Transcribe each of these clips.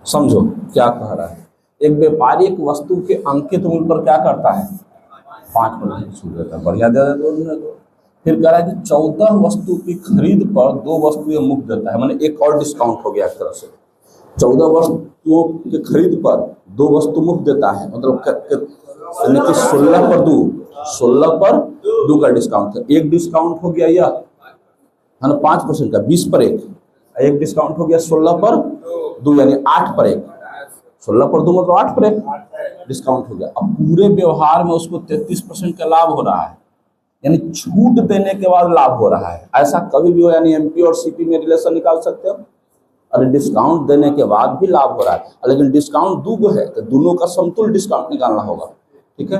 समझो क्या कह रहा है। एक व्यापारी एक वस्तु के अंकित मूल्य पर क्या करता है, 5% छूट देता है, बढ़िया दे देता है। फिर कह रहा है कि 14 वस्तु की खरीद पर 2 वस्तुएं मुफ्त देता है, माने एक और डिस्काउंट हो गया एक तरह से। 14 वस्तुओं की खरीद पर 2 वस्तु मुफ्त देता है, मतलब यानी कि 16 पर 2, 16 पर 2 का डिस्काउंट है। एक डिस्काउंट हो गया यह है ना 5% का, 20 पर एक डिस्काउंट हो गया 16 पर 2 यानी 8 पर 1, 16 पर 2 मतलब 8 पर 1 डिस्काउंट हो गया। अब पूरे व्यवहार में उसको 33% का लाभ हो रहा है, यानी छूट देने के बाद लाभ हो रहा है। ऐसा कभी भी हो, यानी एमपी और सीपी में रिलेशन निकाल सकते हो। अरे डिस्काउंट देने के बाद भी लाभ हो रहा है, लेकिन डिस्काउंट 2 है तो दोनों का समतुल्य डिस्काउंट निकालना होगा, ठीक है।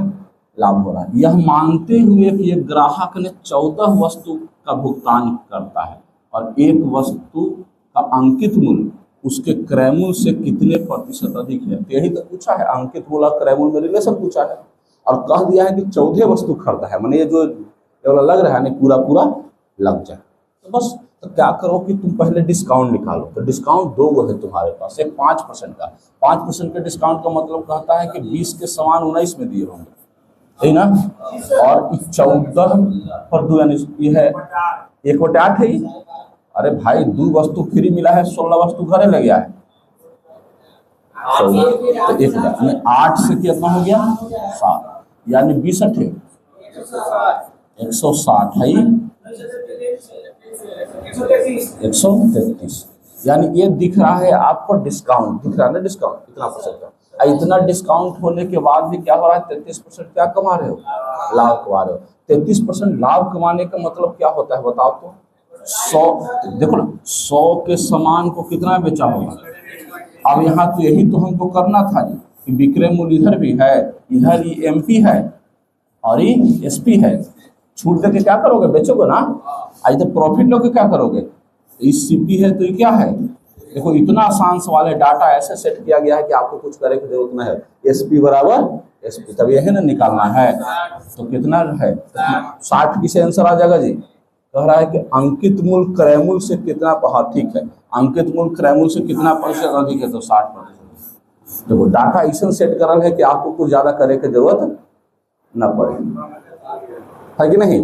लाभ हो रहा है, यह मानते हुए कि एक ग्राहक ने 14 वस्तु का भुगतान करता है और एक वस्तु का अंकित मूल्य उसके क्रय मूल्य से कितने प्रतिशत अधिक है। यही तो पूछा है, अंकित मूल्य और क्रय मूल्य में रिलेशन पूछा है और कह दिया है कि 14 वस्तु खरीदा है, माने ये जो केवल लग रहा है नहीं पूरा पूरा लग जाए। तो बस तो क्या करो कि तुम पहले डिस्काउंट निकालो। तो डिस्काउंट 2 है तुम्हारे पास, एक 5% का, 5% के डिस्काउंट का मतलब कहता है कि 20 के समान 19 में दिए होंगे, है ना। और 14 पर 2 यानी ये है 1/8 है। अरे भाई 2 वस्तु फ्री मिला है, 16 वस्तु घरे ले गया है, तो 1 8 से कितना हो गया 7, यानी 20 अठे 160 है 133, यानी ये दिख रहा है आपको डिस्काउंट दिख रहा है ना, डिस्काउंट इतना % का। इतना डिस्काउंट होने के बाद भी क्या हो रहा है, 33% क्या कमा रहे हो, लाभ कमा रहे हो। 33% लाभ कमाने का मतलब क्या होता है बताओ तो। 100 देखो ना, 100 के सामान को कितना बेचा होगा। अब यहाँ तो यही तो हमको करना था जी कि विक्रय मूल्य इधर भी है, इधर ये एमपी है और ये एसपी है, छूट देके क्या करोगे, बेचोगे ना। आज तो प्रॉफिट लोगे क्या करोगे, इस सीपी है तो ये क्या है। देखो इतना आसान सवाल है, डाटा ऐसे सेट किया गया है कि आपको कुछ करने की जरूरत नहीं है। एसपी बराबर एसपी, तब यही ना निकालना है। तो कितना है 60 की से आंसर आ जाएगा जी। कह रहा है कि अंकित मूल्य क्रय मूल्य से कितना, ठीक है, अंकित मूल्य क्रय मूल्य से कितना % अधिक है, तो 60%। देखो डाटा ऐसा सेट करल है कि आपको कुछ ज्यादा करे की जरूरत न पड़े, है कि नहीं।